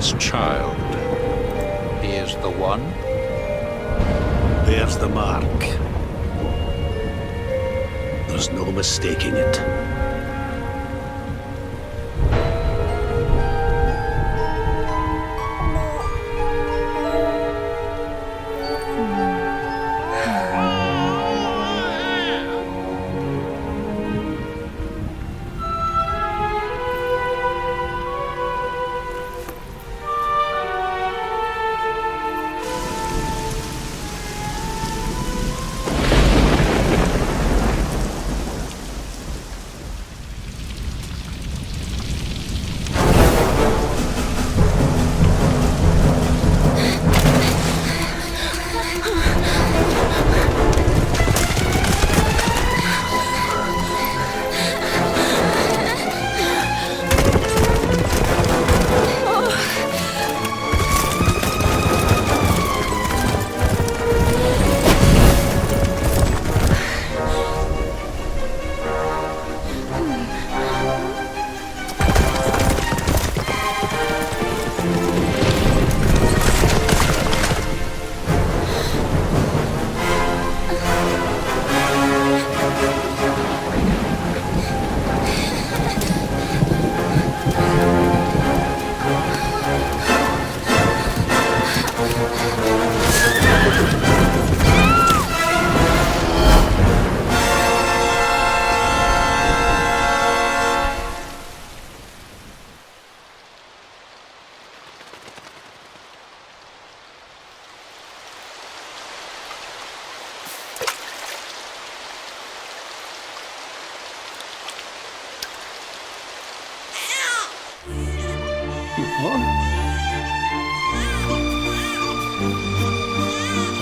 this child. He is the one? There's the mark. There's no mistaking it.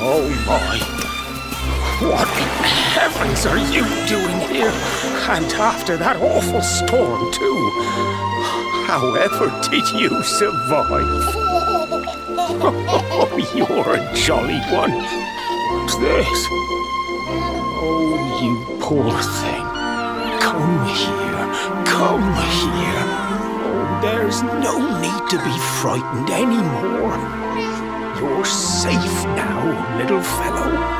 Oh my! What in heavens are you doing here? And after that awful storm, too. However did you survive? Oh, you're a jolly one. What's this? Oh, you poor thing. Come here. Come here. Oh, there's no need to be frightened anymore. You're safe now, little fellow.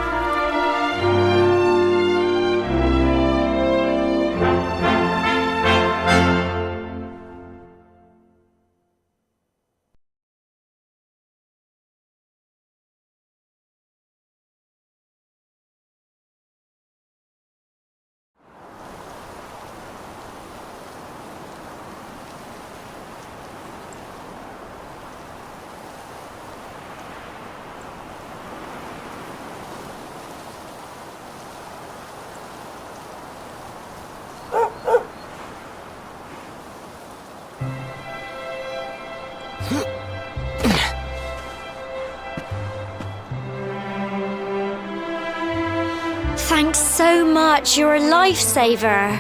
Thanks so much, you're a lifesaver.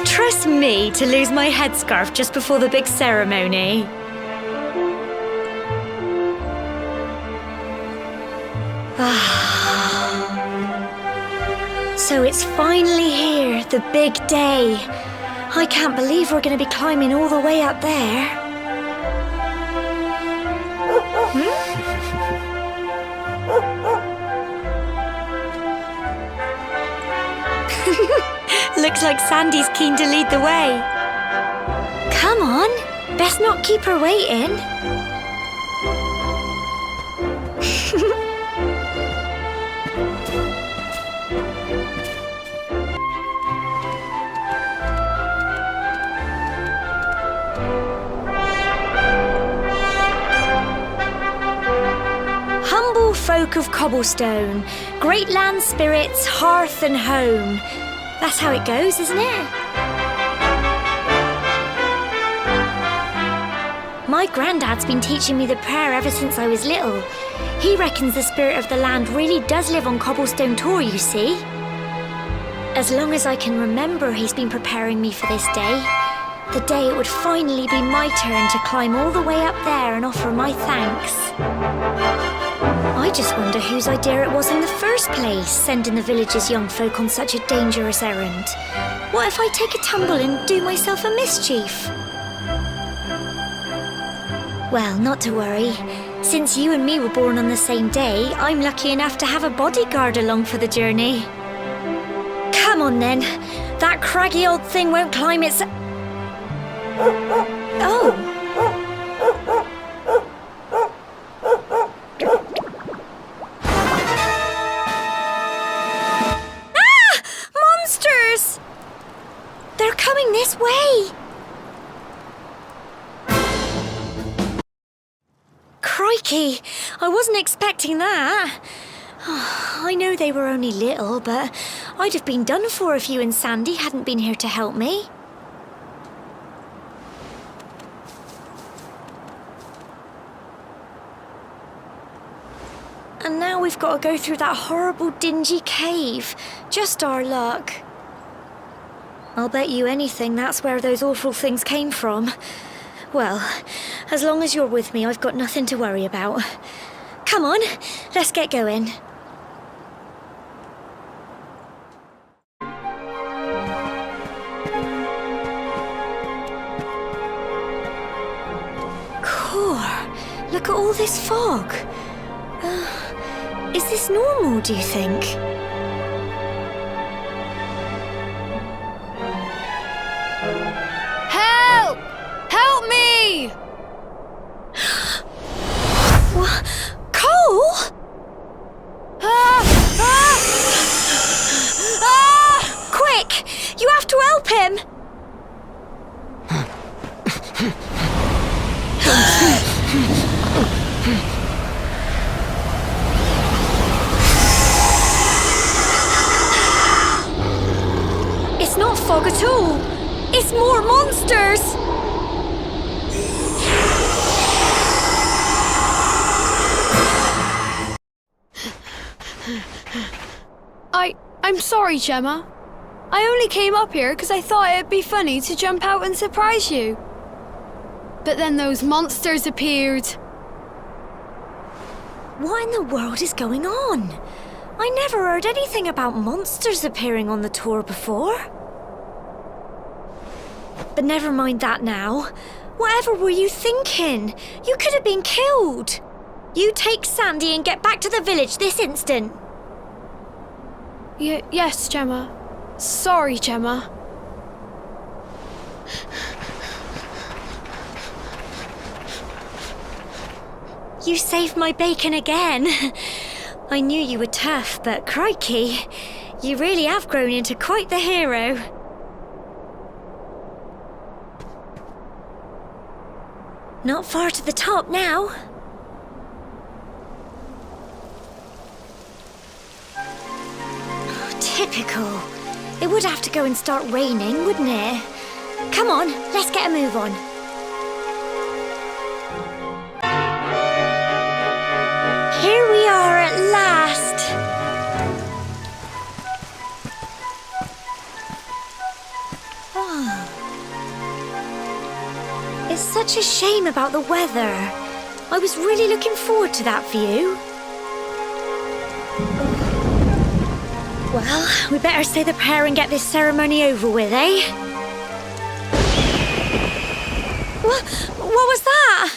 Trust me to lose my headscarf just before the big ceremony. So it's finally here, the big day. I can't believe we're going to be climbing all the way up there. Looks like Sandy's keen to lead the way. Come on, best not keep her waiting. Humble folk of cobblestone, great land spirits, hearth and home. That's how it goes, isn't it? My granddad's been teaching me the prayer ever since I was little. He reckons the spirit of the land really does live on Cobblestone Tor, you see. As long as I can remember, he's been preparing me for this day. The day it would finally be my turn to climb all the way up there and offer my thanks. I I just wonder whose idea it was in the first place, sending the village's young folk on such a dangerous errand. What if I take a tumble and do myself a mischief? Well, not to worry. Since you and me were born on the same day, I'm lucky enough to have a bodyguard along for the journey. Come on then. That craggy old thing won't climb its... Oh. Ah! Monsters! They're coming this way. Crikey, I wasn't expecting that. I know they were only little, but I'd have been done for if you and Sandy hadn't been here to help me. And now we've got to go through that horrible dingy cave. Just our luck. I'll bet you anything that's where those awful things came from. Well, as long as you're with me, I've got nothing to worry about. Come on, let's get going. Look at all this fog. Is this normal, do you think? Help! Help me! What? Cole? Quick! You have to help him! It's not fog at all. It's more monsters. I'm sorry, Gemma. I only came up here because I thought it'd be funny to jump out and surprise you. But then those monsters appeared. What in the world is going on? I never heard anything about monsters appearing on the tour before. But never mind that now. Whatever were you thinking? You could have been killed. You take Sandy and get back to the village this instant. Yes, Gemma. Sorry, Gemma. You saved my bacon again. I knew you were tough, but crikey, you really have grown into quite the hero. Not far to the top now. Typical. It would have to go and start raining, wouldn't it? Come on, let's get a move on. Here we are at last. Oh. It's such a shame about the weather. I was really looking forward to that view. Well, we better say the prayer and get this ceremony over with, eh? What was that?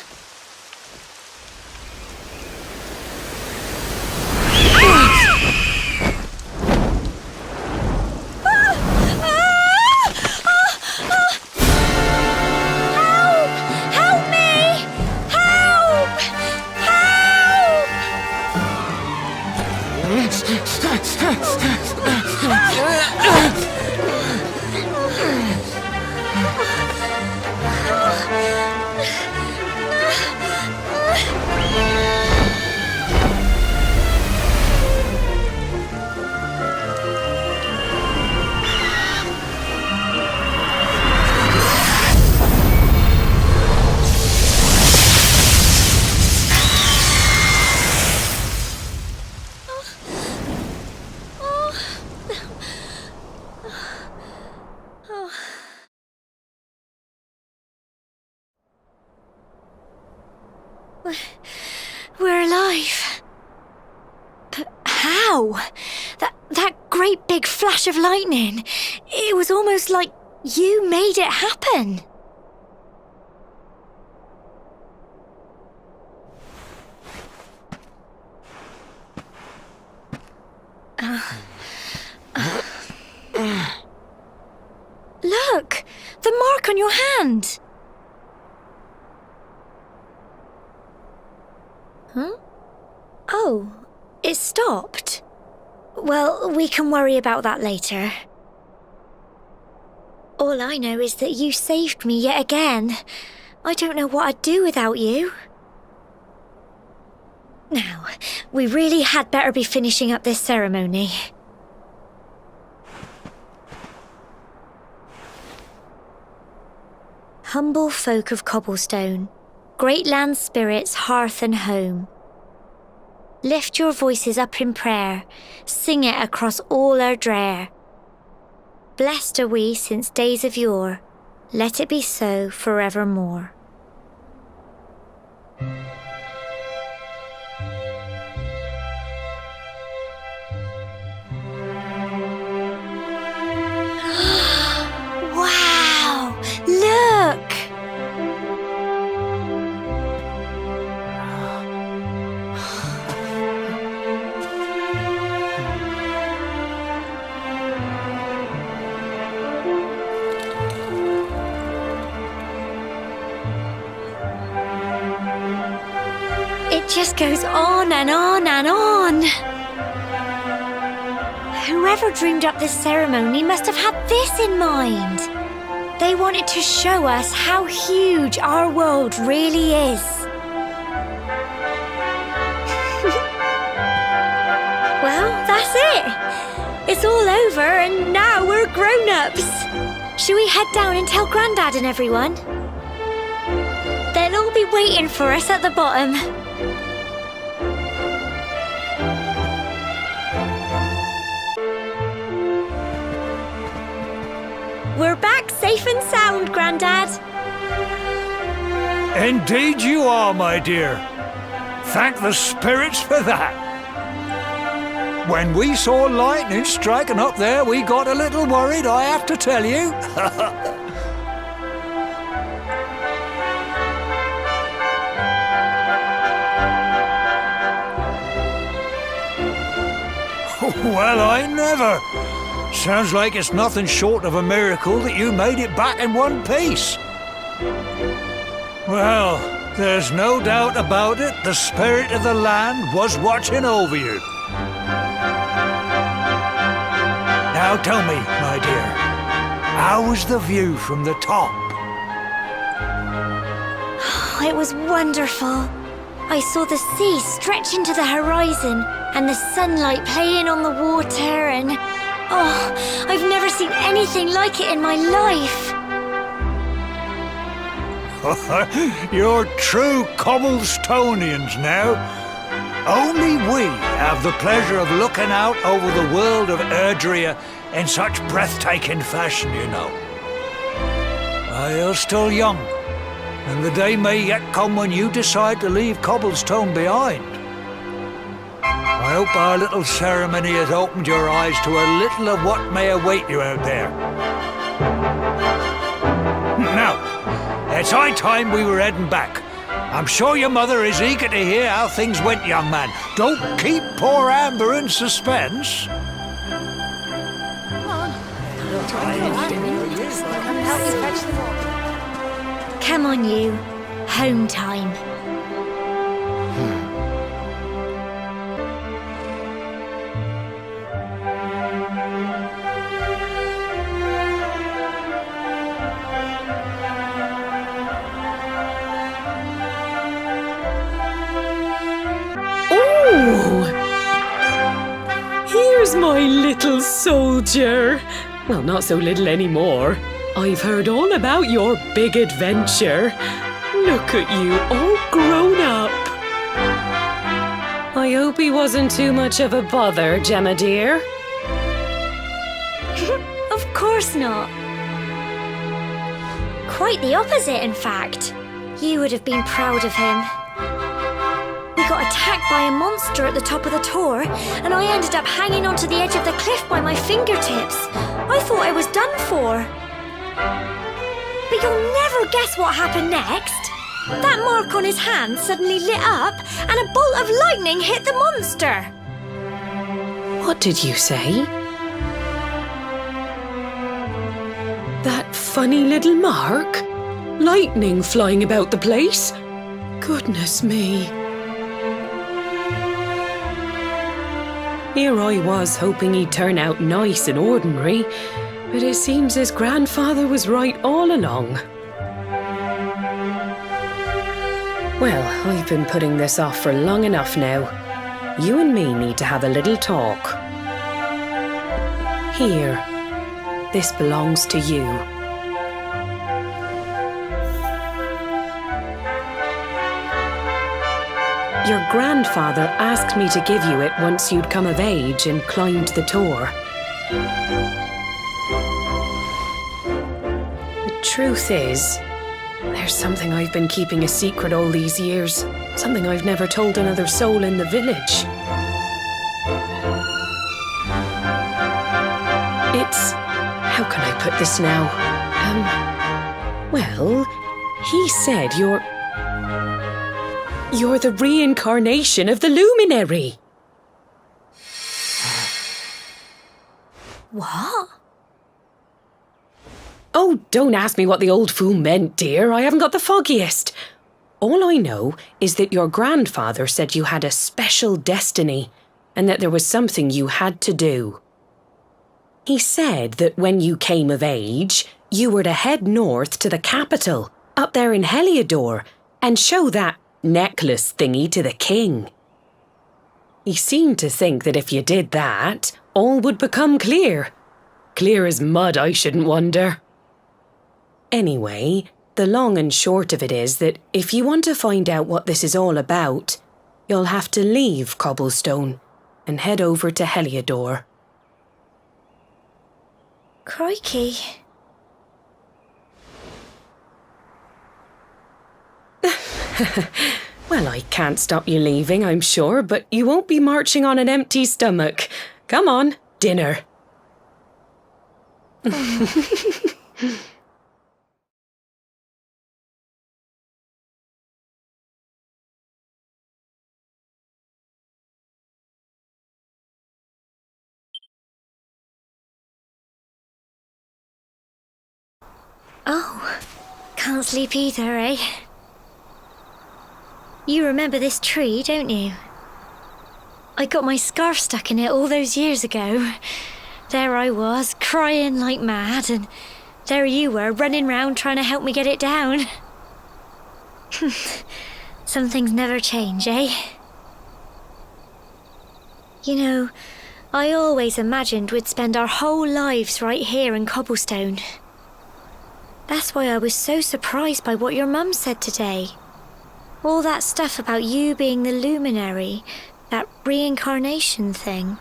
Wow! That great big flash of lightning. It was almost like you made it happen. Look! The mark on your hand! Huh? Oh, it stopped. Well, we can worry about that later. All I know is that you saved me yet again. I don't know what I'd do without you. Now, we really had better be finishing up this ceremony. Humble folk of Cobblestone, great land spirits, hearth and home. Lift your voices up in prayer, sing it across all our drear. Blessed are we since days of yore, let it be so forevermore. Wow! Look! It just goes on and on and on. Whoever dreamed up this ceremony must have had this in mind. They wanted to show us how huge our world really is. Well, that's it. It's all over and now we're grown-ups. Shall we head down and tell Grandad and everyone? They'll all be waiting for us at the bottom. We're back safe and sound, Grandad. Indeed you are, my dear. Thank the spirits for that. When we saw lightning striking up there, we got a little worried, I have to tell you. Well, I never. Sounds like it's nothing short of a miracle that you made it back in one piece. Well, there's no doubt about it, the spirit of the land was watching over you. Now tell me, my dear, how was the view from the top? It was wonderful. I saw the sea stretch into the horizon and the sunlight playing on the water and... Oh, I've never seen anything like it in my life. You're true Cobblestonians now. Only we have the pleasure of looking out over the world of Erdrea in such breathtaking fashion, you know. You're still young, and the day may yet come when you decide to leave Cobblestone behind. I hope our little ceremony has opened your eyes to a little of what may await you out there. Now, it's high time we were heading back. I'm sure your mother is eager to hear how things went, young man. Don't keep poor Amber in suspense. Come on, you. Home time. Here's my little soldier. Well, not so little anymore. I've heard all about your big adventure. Look at you, all grown up. I hope he wasn't too much of a bother, Gemma dear. Of course not. Quite the opposite, in fact. You would have been proud of him. We got attacked by a monster at the top of the tor, and I ended up hanging onto the edge of the cliff by my fingertips. I thought I was done for. But you'll never guess what happened next. That mark on his hand suddenly lit up, and a bolt of lightning hit the monster. What did you say? That funny little mark? Lightning flying about the place? Goodness me. Here I was hoping he'd turn out nice and ordinary, but it seems his grandfather was right all along. Well, I've been putting this off for long enough now. You and me need to have a little talk. Here, this belongs to you. Your grandfather asked me to give you it once you'd come of age and climbed the tor. The truth is, there's something I've been keeping a secret all these years. Something I've never told another soul in the village. It's... how can I put this now? Well, he said you're the reincarnation of the luminary. What? Oh, don't ask me what the old fool meant, dear. I haven't got the foggiest. All I know is that your grandfather said you had a special destiny and that there was something you had to do. He said that when you came of age, you were to head north to the capital, up there in Heliodor, and show that necklace thingy to the king. He seemed to think that if you did that, all would become clear. Clear as mud, I shouldn't wonder. Anyway, the long and short of it is that if you want to find out what this is all about, you'll have to leave Cobblestone and head over to Heliodor. Crikey. Well, I can't stop you leaving, I'm sure, but you won't be marching on an empty stomach. Come on, dinner. Oh, can't sleep either, eh? You remember this tree, don't you? I got my scarf stuck in it all those years ago. There I was, crying like mad, and there you were, running round trying to help me get it down. Some things never change, eh? You know, I always imagined we'd spend our whole lives right here in Cobblestone. That's why I was so surprised by what your mum said today. All that stuff about you being the luminary, that reincarnation thing.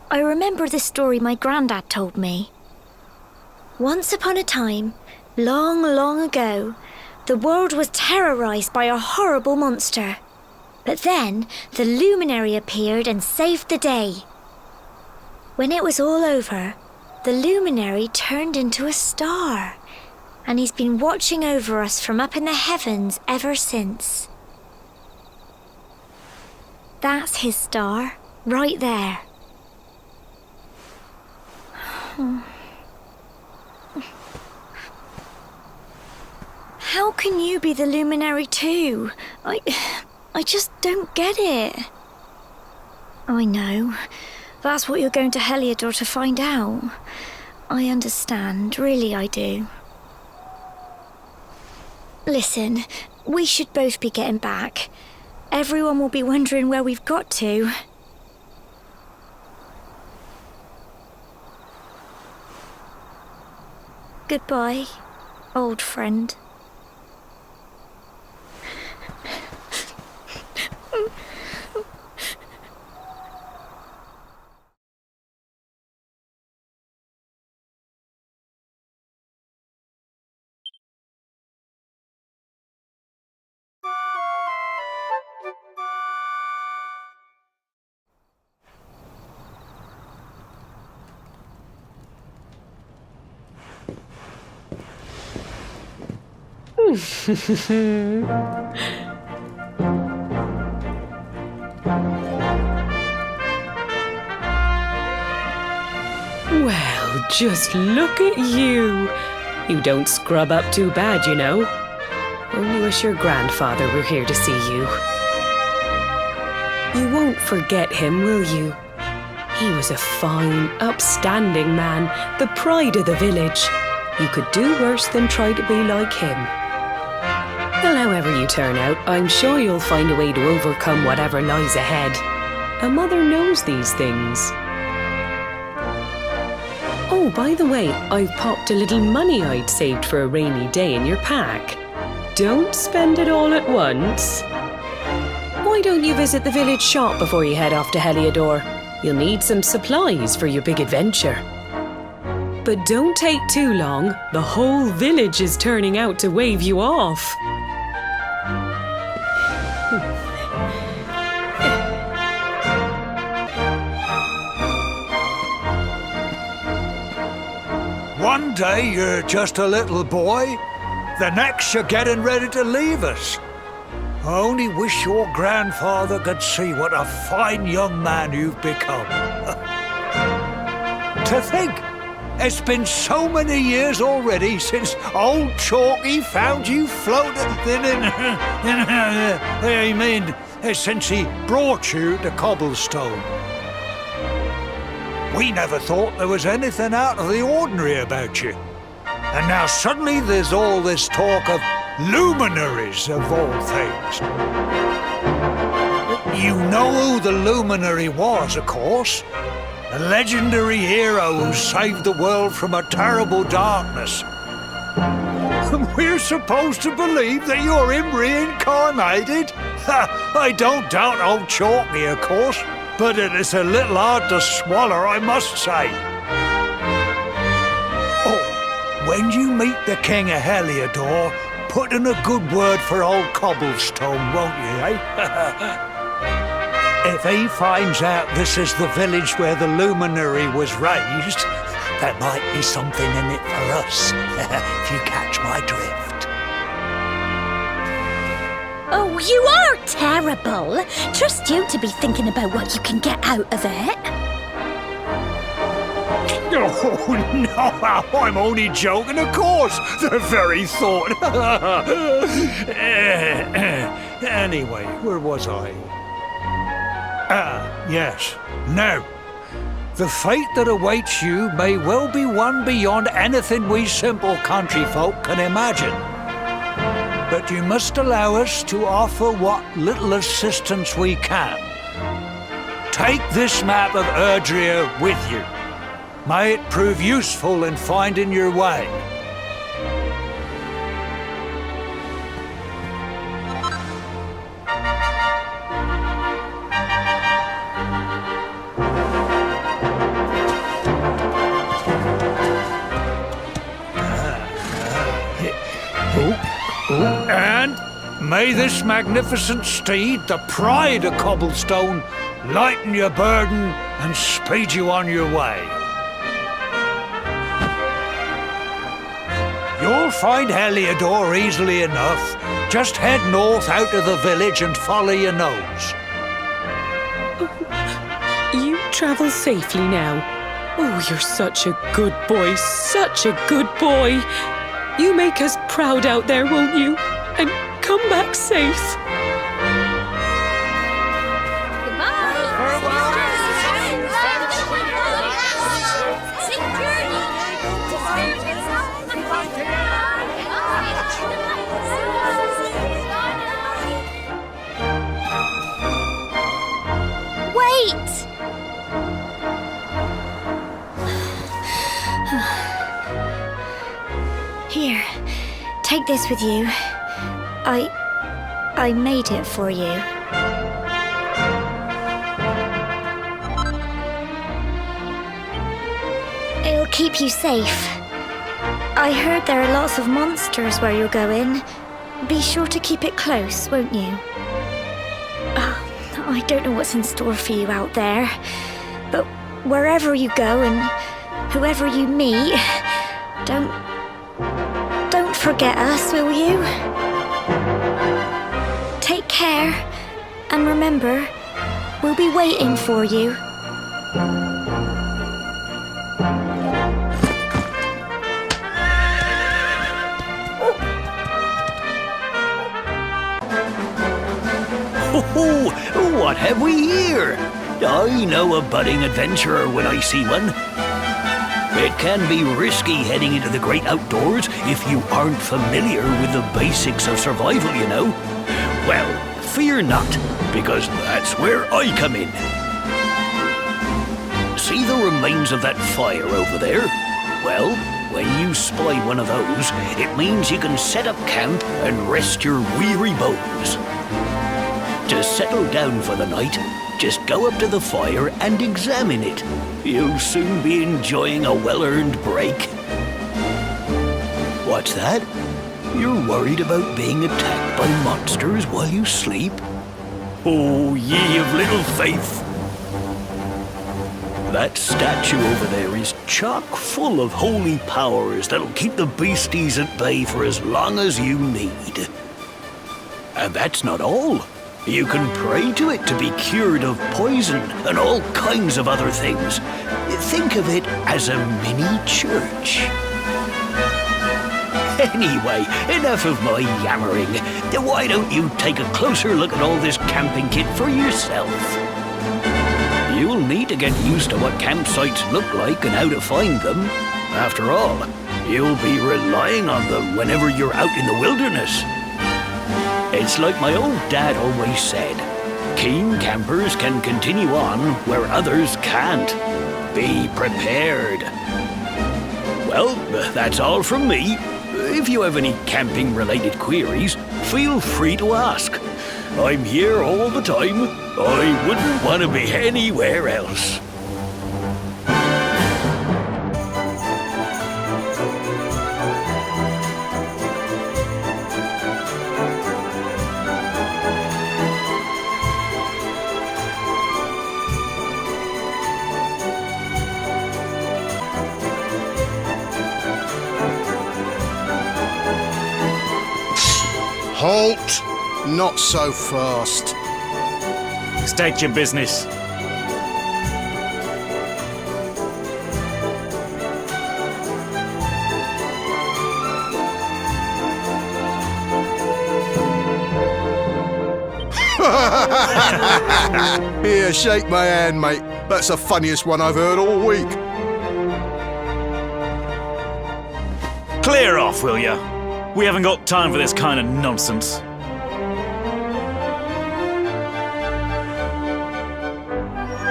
I remember the story my granddad told me. Once upon a time, long, long ago, the world was terrorized by a horrible monster. But then the luminary appeared and saved the day. When it was all over, the luminary turned into a star, and he's been watching over us from up in the heavens ever since. That's his star, right there. How can you be the luminary too? I just don't get it. I know. That's what you're going to Heliodor to find out. I understand, really I do. Listen, we should both be getting back. Everyone will be wondering where we've got to. Goodbye, old friend. Well, just look at you. You don't scrub up too bad, you know. Only wish your grandfather were here to see you. You won't forget him, will you? He was a fine, upstanding man, the pride of the village. You could do worse than try to be like him. Well, however you turn out, I'm sure you'll find a way to overcome whatever lies ahead. A mother knows these things. Oh, by the way, I've popped a little money I'd saved for a rainy day in your pack. Don't spend it all at once. Why don't you visit the village shop before you head off to Heliodor? You'll need some supplies for your big adventure. But don't take too long. The whole village is turning out to wave you off. One day you're just a little boy, the next you're getting ready to leave us. I only wish your grandfather could see what a fine young man you've become. To think, it's been so many years already since old Chalky found you floating since he brought you to Cobblestone. We never thought there was anything out of the ordinary about you. And now suddenly there's all this talk of luminaries of all things. You know who the luminary was, of course. A legendary hero who saved the world from a terrible darkness. We're supposed to believe that you're him reincarnated? I don't doubt old Chalky, of course, but it is a little hard to swallow, I must say. Oh, when you meet the King of Heliodor, put in a good word for old Cobblestone, won't you, eh? If he finds out this is the village where the luminary was raised, there might be something in it for us, if you catch my drift. Oh, you are terrible. Trust you to be thinking about what you can get out of it. Oh, no, I'm only joking, of course. The very thought. Anyway, where was I? Yes. Now, the fate that awaits you may well be one beyond anything we simple country folk can imagine. But you must allow us to offer what little assistance we can. Take this map of Erdrea with you. May it prove useful in finding your way. And may this magnificent steed, the pride of Cobblestone, lighten your burden and speed you on your way. You'll find Heliodor easily enough. Just head north out of the village and follow your nose. You travel safely now. Oh, you're such a good boy, such a good boy. You make us proud out there, won't you? And come back safe. Wait! Here, take this with you. I made it for you. It'll keep you safe. I heard there are lots of monsters where you're going. Be sure to keep it close, won't you? I don't know what's in store for you out there, but wherever you go and whoever you meet, don't forget us, will you? Take care, and remember, we'll be waiting for you. Oh, what have we here? I know a budding adventurer when I see one. It can be risky heading into the great outdoors if you aren't familiar with the basics of survival, you know. Well, fear not, because that's where I come in. See the remains of that fire over there? Well, when you spy one of those, it means you can set up camp and rest your weary bones. To settle down for the night, just go up to the fire and examine it. You'll soon be enjoying a well-earned break. What's that? You're worried about being attacked by monsters while you sleep? Oh, ye of little faith! That statue over there is chock full of holy powers that'll keep the beasties at bay for as long as you need. And that's not all. You can pray to it to be cured of poison and all kinds of other things. Think of it as a mini church. Anyway, enough of my yammering. Why don't you take a closer look at all this camping kit for yourself? You'll need to get used to what campsites look like and how to find them. After all, you'll be relying on them whenever you're out in the wilderness. It's like my old dad always said, keen campers can continue on where others can't. Be prepared. Well, that's all from me. If you have any camping-related queries, feel free to ask. I'm here all the time. I wouldn't want to be anywhere else. Halt! Not so fast. State your business. Here, shake my hand, mate. That's the funniest one I've heard all week. Clear off, will ya? We haven't got time for this kind of nonsense.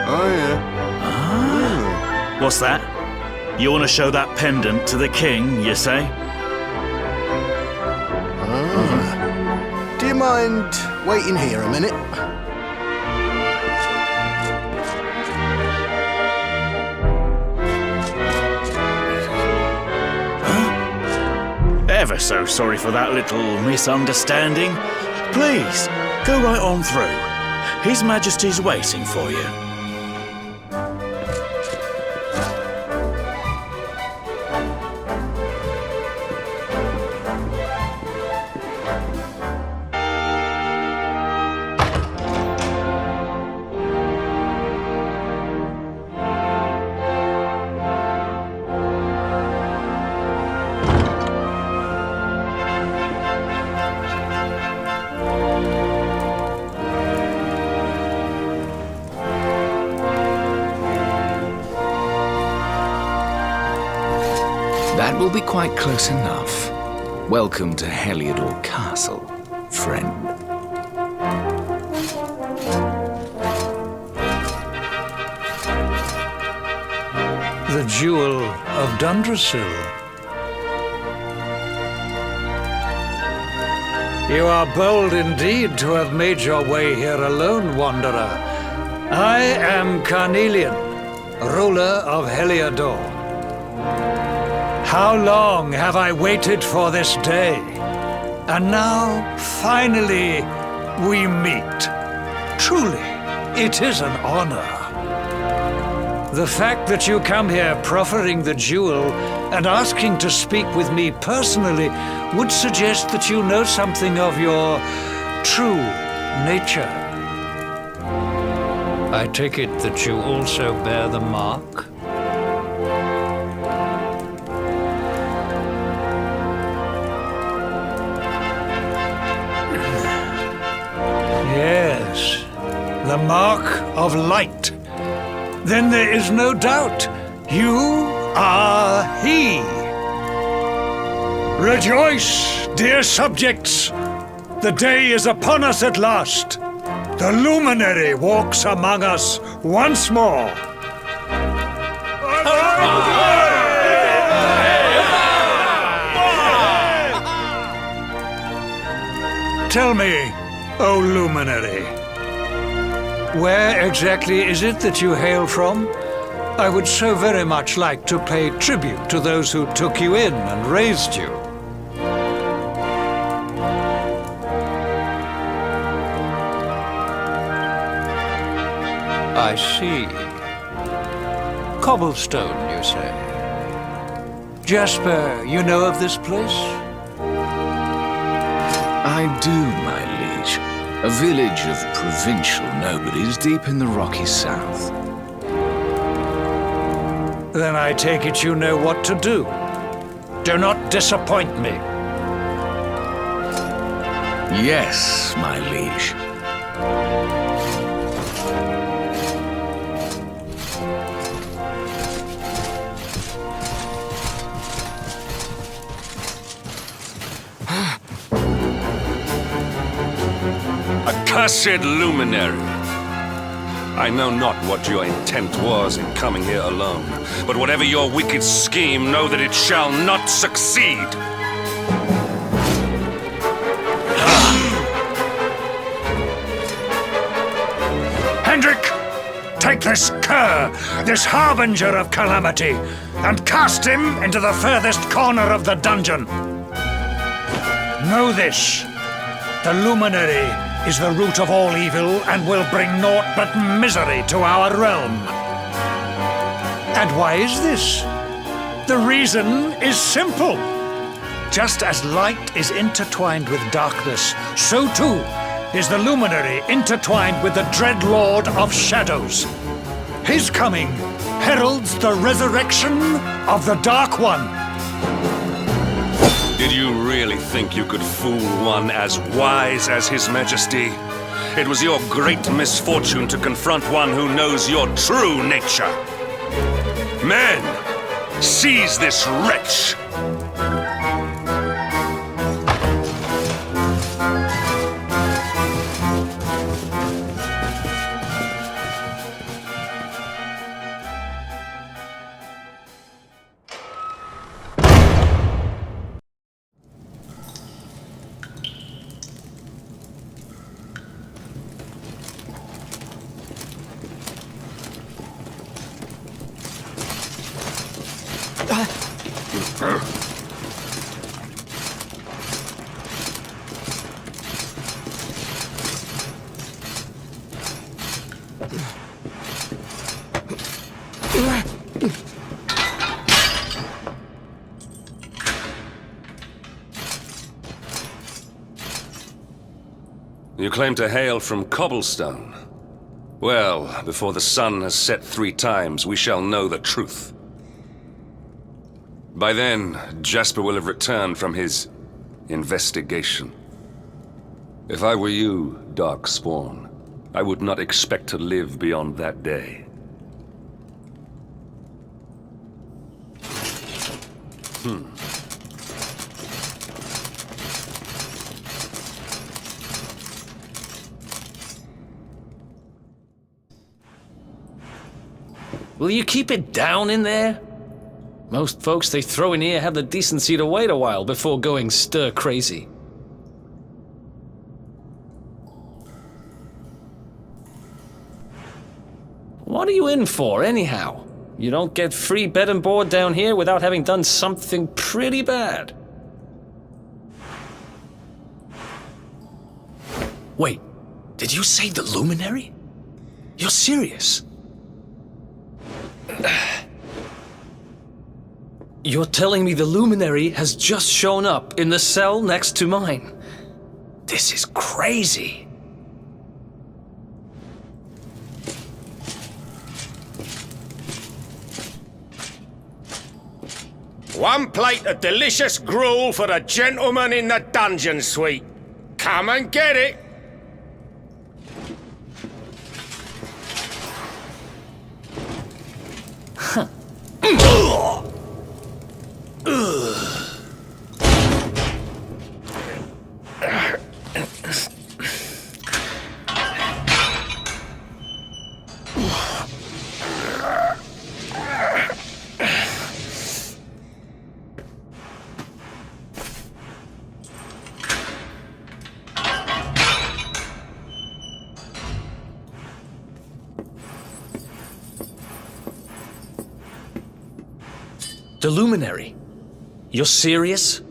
Oh, yeah. What's that? You want to show that pendant to the king, you say? Do you mind waiting here a minute? Ever so sorry for that little misunderstanding. Please, go right on through. His Majesty's waiting for you. That will be quite close enough. Welcome to Heliodor Castle, friend. The Jewel of Dundrasil. You are bold indeed to have made your way here alone, wanderer. I am Carnelian, ruler of Heliodor. How long have I waited for this day? And now, finally, we meet. Truly, it is an honor. The fact that you come here proffering the jewel and asking to speak with me personally would suggest that you know something of your true nature. I take it that you also bear the mark? Yes, the mark of light. Then there is no doubt, you are he. Rejoice, dear subjects! The day is upon us at last. The luminary walks among us once more. Tell me, O luminary, where exactly is it that you hail from? I would so very much like to pay tribute to those who took you in and raised you. I see. Cobblestone, you say? Jasper, you know of this place? I do, my liege. A village of provincial nobodies deep in the rocky south. Then I take it you know what to do. Do not disappoint me. Yes, my liege. Accursed luminary! I know not what your intent was in coming here alone, but whatever your wicked scheme, know that it shall not succeed! Hendrik, take this cur, this harbinger of calamity, and cast him into the furthest corner of the dungeon. Know this, the luminary is the root of all evil and will bring naught but misery to our realm. And why is this? The reason is simple. Just as light is intertwined with darkness, so too is the luminary intertwined with the dread Lord of Shadows. His coming heralds the resurrection of the Dark One. Did you really think you could fool one as wise as His Majesty? It was your great misfortune to confront one who knows your true nature. Men, seize this wretch! You claim to hail from Cobblestone. Well, before the sun has set 3 times, we shall know the truth. By then, Jasper will have returned from his investigation. If I were you, Darkspawn, I would not expect to live beyond that day. Will you keep it down in there? Most folks they throw in here have the decency to wait a while before going stir crazy. What are you in for, anyhow? You don't get free bed and board down here without having done something pretty bad. Wait, did you say the Luminary? You're serious? You're telling me the luminary has just shown up in the cell next to mine? This is crazy. One plate of delicious gruel for the gentleman in the dungeon suite. Come and get it. The luminary? You're serious?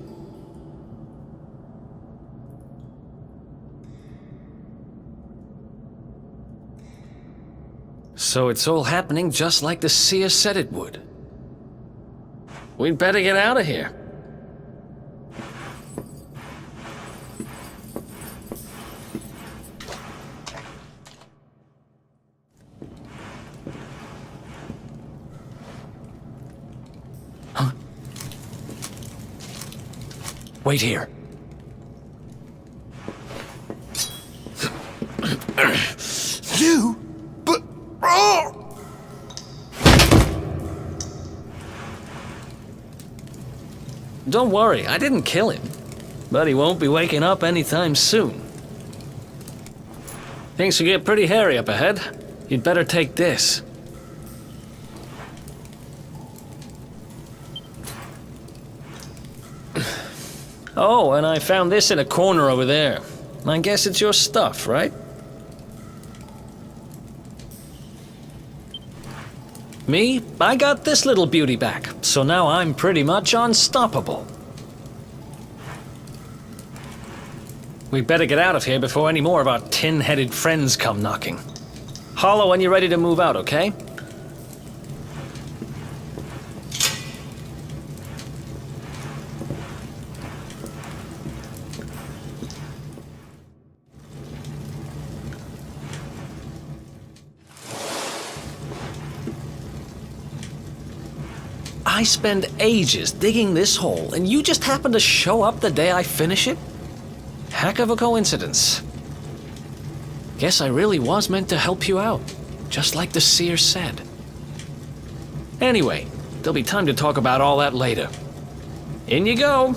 So it's all happening just like the seer said it would. We'd better get out of here. Wait here. You? But... Oh! Don't worry, I didn't kill him. But he won't be waking up anytime soon. Things will get pretty hairy up ahead. You'd better take this. Oh, and I found this in a corner over there. I guess it's your stuff, right? Me? I got this little beauty back, so now I'm pretty much unstoppable. We'd better get out of here before any more of our tin-headed friends come knocking. Holler when you're ready to move out, okay? I spend ages digging this hole, and you just happen to show up the day I finish it? Heck of a coincidence. Guess I really was meant to help you out, just like the seer said. Anyway, there'll be time to talk about all that later. In you go.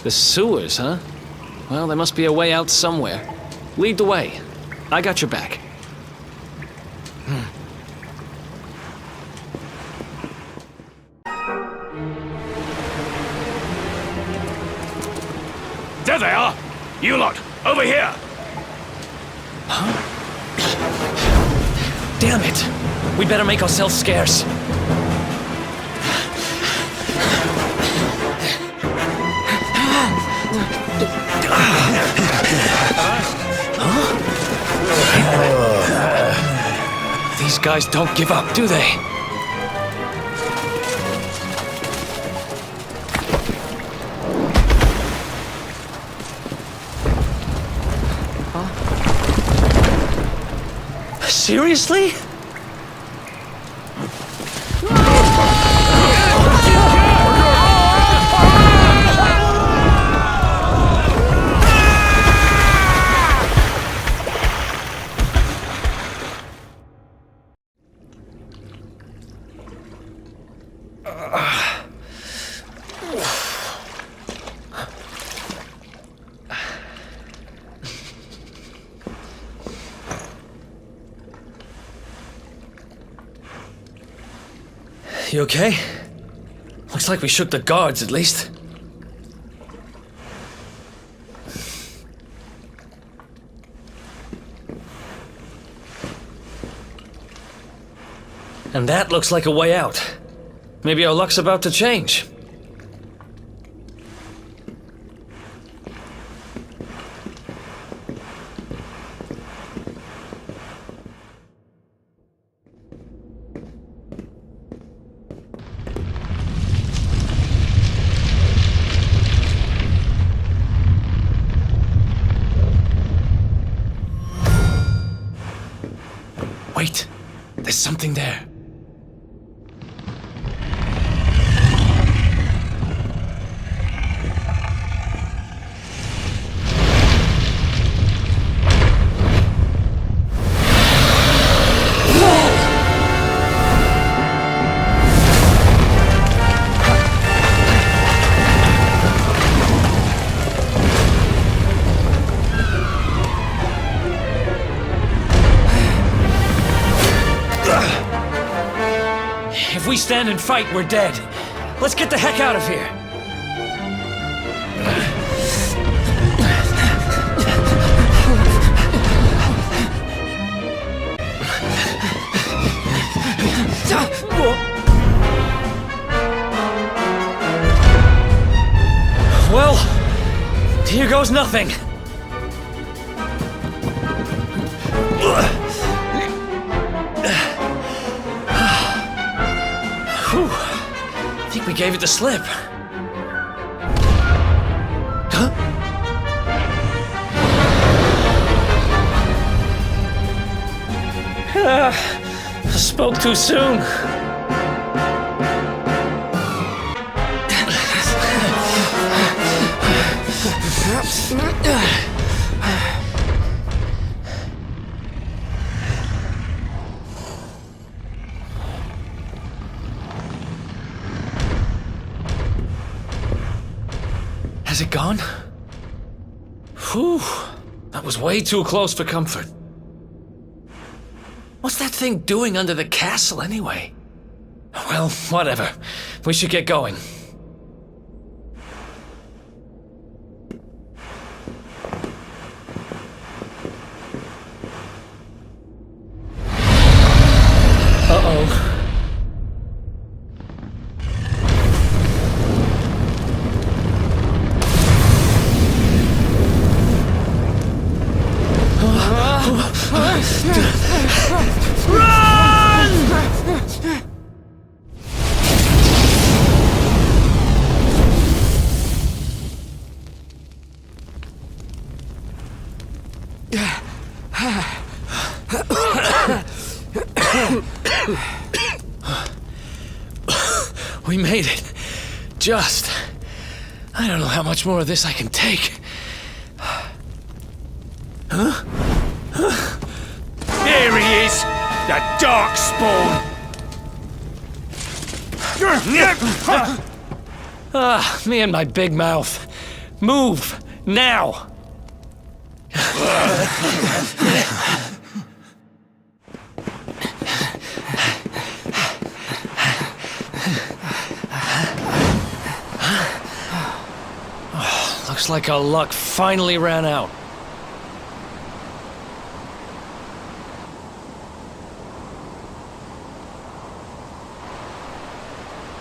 The sewers, huh? Well, there must be a way out somewhere. Lead the way. I got your back. There they are! You lot, over here! Huh? Damn it! We better make ourselves scarce. These guys don't give up, do they? Seriously? You okay? Looks like we shook the guards, at least. And that looks like a way out. Maybe our luck's about to change. Wait, there's something there. If we stand and fight, we're dead. Let's get the heck out of here. Well, here goes nothing. I think we gave it the slip. Huh? I spoke too soon. Has it gone? Whew. That was way too close for comfort. What's that thing doing under the castle anyway? Well, whatever. We should get going. Uh-oh. We made it. Just. I don't know how much more of this I can take. Huh? There he is! The Darkspawn! Me and my big mouth. Move! Now! Looks like our luck finally ran out.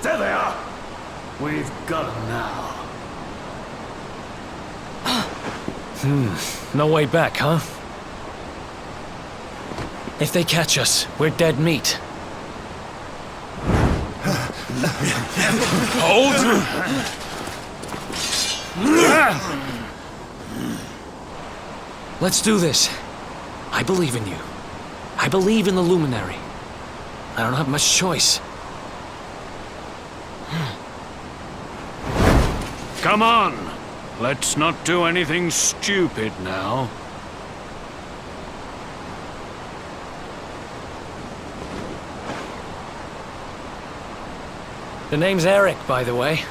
There they are. We've got them now. No way back, huh? If they catch us, we're dead meat. Hold! Let's do this. I believe in you. I believe in the Luminary. I don't have much choice. Come on. Let's not do anything stupid now. The name's Eric, by the way.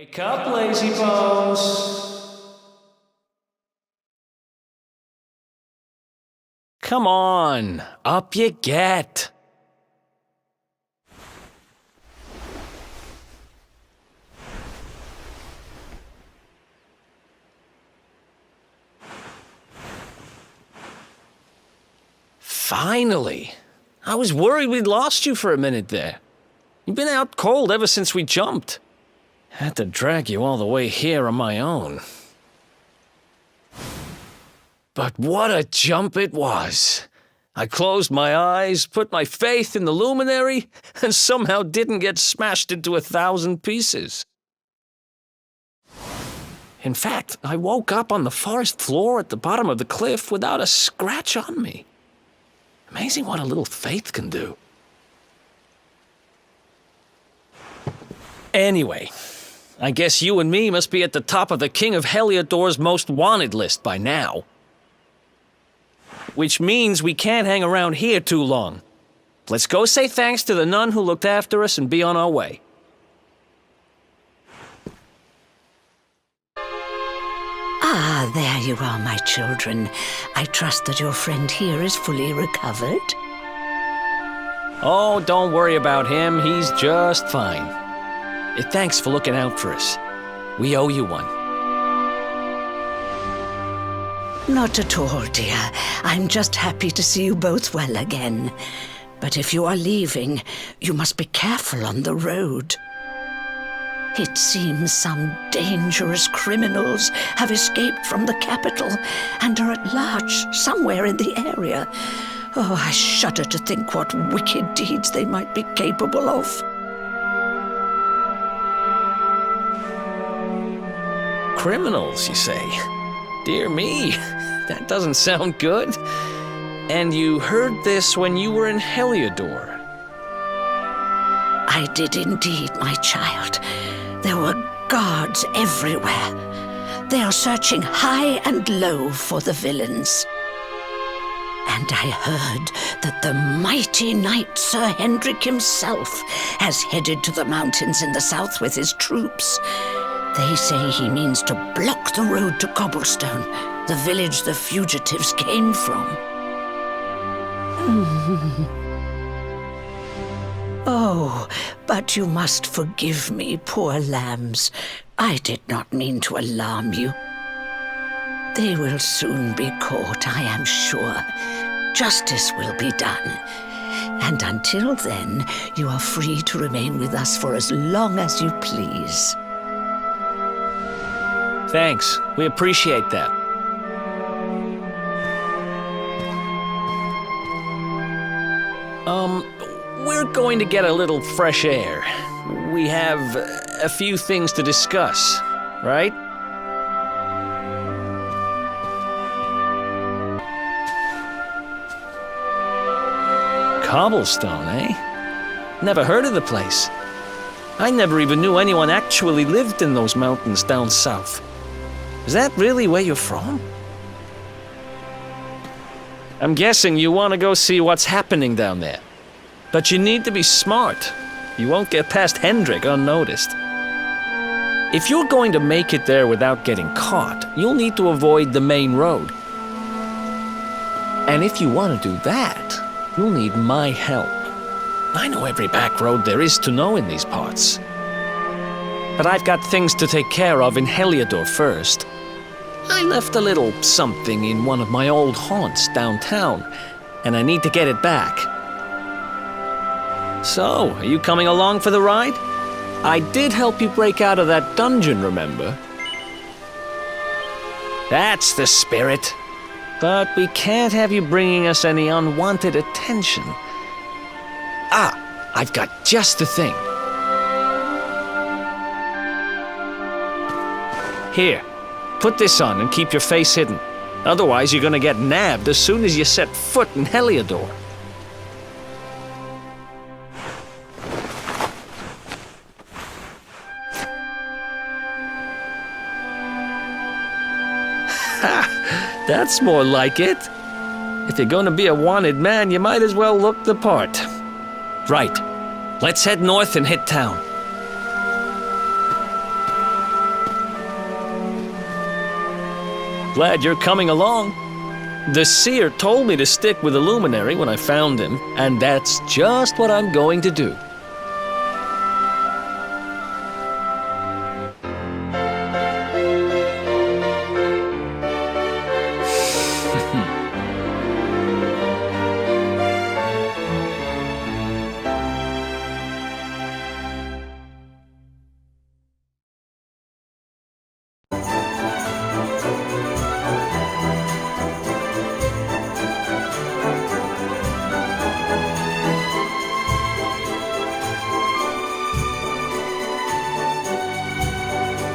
Wake up, lazy bones. Come on, up you get. Finally! I was worried we'd lost you for a minute there. You've been out cold ever since we jumped. Had to drag you all the way here on my own. But what a jump it was! I closed my eyes, put my faith in the luminary, and somehow didn't get smashed into 1,000 pieces. In fact, I woke up on the forest floor at the bottom of the cliff without a scratch on me. Amazing what a little faith can do. Anyway, I guess you and me must be at the top of the King of Heliodor's most wanted list by now. Which means we can't hang around here too long. Let's go say thanks to the nun who looked after us and be on our way. Ah, there you are, my children. I trust that your friend here is fully recovered. Oh, don't worry about him. He's just fine. Thanks for looking out for us. We owe you one. Not at all, dear. I'm just happy to see you both well again. But if you are leaving, you must be careful on the road. It seems some dangerous criminals have escaped from the capital and are at large somewhere in the area. Oh, I shudder to think what wicked deeds they might be capable of. Criminals, you say? Dear me, that doesn't sound good. And you heard this when you were in Heliodor? I did indeed, my child. There were guards everywhere. They are searching high and low for the villains. And I heard that the mighty knight Sir Hendrik himself has headed to the mountains in the south with his troops. They say he means to block the road to Cobblestone, the village the fugitives came from. Oh, but you must forgive me, poor lambs. I did not mean to alarm you. They will soon be caught, I am sure. Justice will be done. And until then, you are free to remain with us for as long as you please. Thanks. We appreciate that. We're going to get a little fresh air. We have a few things to discuss, right? Cobblestone, eh? Never heard of the place. I never even knew anyone actually lived in those mountains down south. Is that really where you're from? I'm guessing you want to go see what's happening down there. But you need to be smart. You won't get past Hendrik unnoticed. If you're going to make it there without getting caught, you'll need to avoid the main road. And if you want to do that, you'll need my help. I know every back road there is to know in these parts. But I've got things to take care of in Heliodor first. I left a little something in one of my old haunts downtown, and I need to get it back. So, are you coming along for the ride? I did help you break out of that dungeon, remember? That's the spirit. But we can't have you bringing us any unwanted attention. Ah, I've got just the thing. Here, put this on and keep your face hidden. Otherwise, you're gonna get nabbed as soon as you set foot in Heliodor. Ha! That's more like it. If you're gonna be a wanted man, you might as well look the part. Right. Let's head north and hit town. glad you're coming along. The seer told me to stick with the luminary when I found him, and that's just what I'm going to do.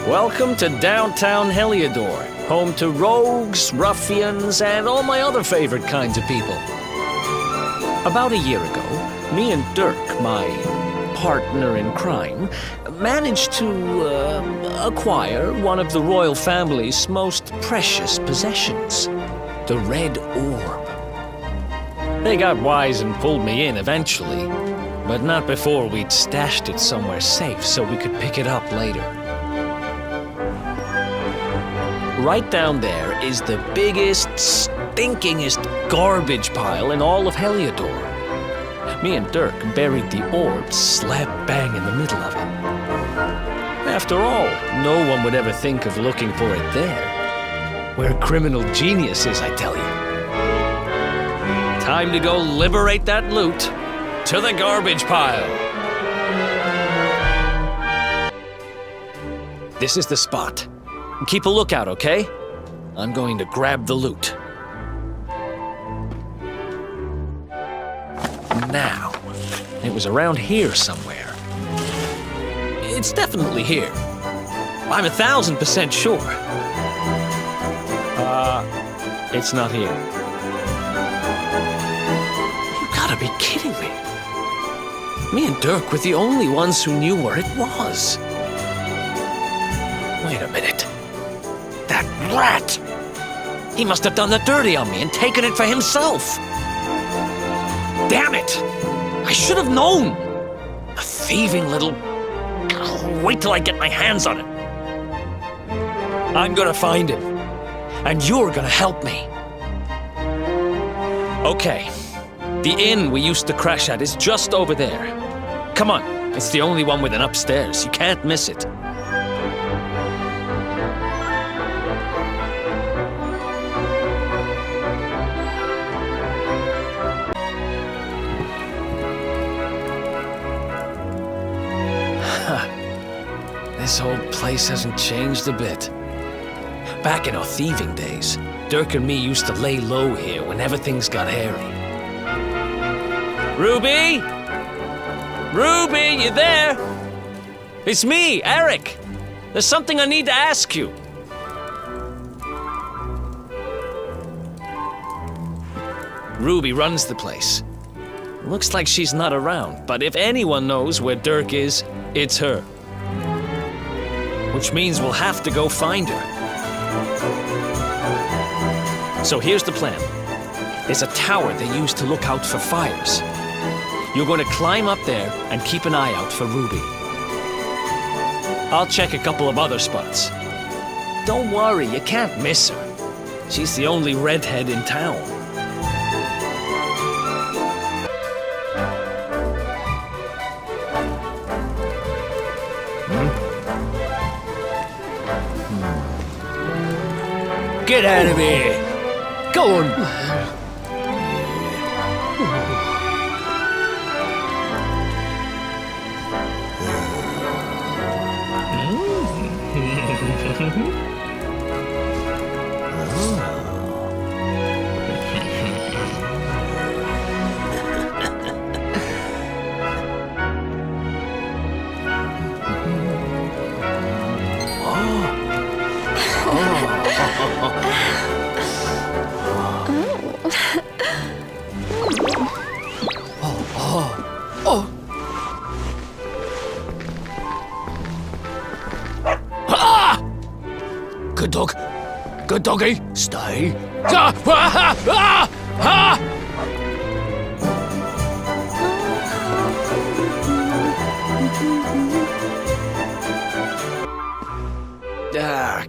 Welcome to downtown Heliodor, home to rogues, ruffians, and all my other favorite kinds of people. About a year ago, me and Dirk, my partner in crime, managed to acquire one of the royal family's most precious possessions, the Red Orb. They got wise and pulled me in eventually, but not before we'd stashed it somewhere safe so we could pick it up later. Right down there is the biggest, stinkingest garbage pile in all of Heliodor. Me and Dirk buried the orb slap bang in the middle of it. After all, no one would ever think of looking for it there. We're criminal geniuses, I tell you. Time to go liberate that loot to the garbage pile. This is the spot. Keep a lookout, okay? I'm going to grab the loot. Now, it was around here somewhere. It's definitely here. I'm 1,000% sure. It's not here. You gotta be kidding me. Me and Dirk were the only ones who knew where it was. Wait a minute. That rat! He must have done the dirty on me and taken it for himself. Damn it! I should have known! A thieving little... Wait till I get my hands on it. I'm gonna find him. And you're gonna help me. Okay. The inn we used to crash at is just over there. Come on. It's the only one with an upstairs. You can't miss it. This whole place hasn't changed a bit. Back in our thieving days, Dirk and me used to lay low here whenever things got hairy. Ruby? Ruby, you there? It's me, Eric. There's something I need to ask you. Ruby runs the place. Looks like she's not around, but if anyone knows where Dirk is, it's her. Which means we'll have to go find her. So here's the plan. There's a tower they use to look out for fires. You're going to climb up there and keep an eye out for Ruby. I'll check a couple of other spots. Don't worry, you can't miss her. She's the only redhead in town. Get out of here! Go on! Good dog. Good doggy. Stay.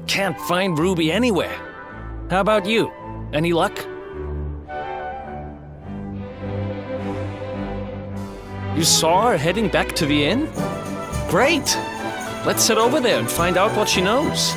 Can't find Ruby anywhere. How about you? Any luck? You saw her heading back to the inn? Great! Let's head over there and find out what she knows.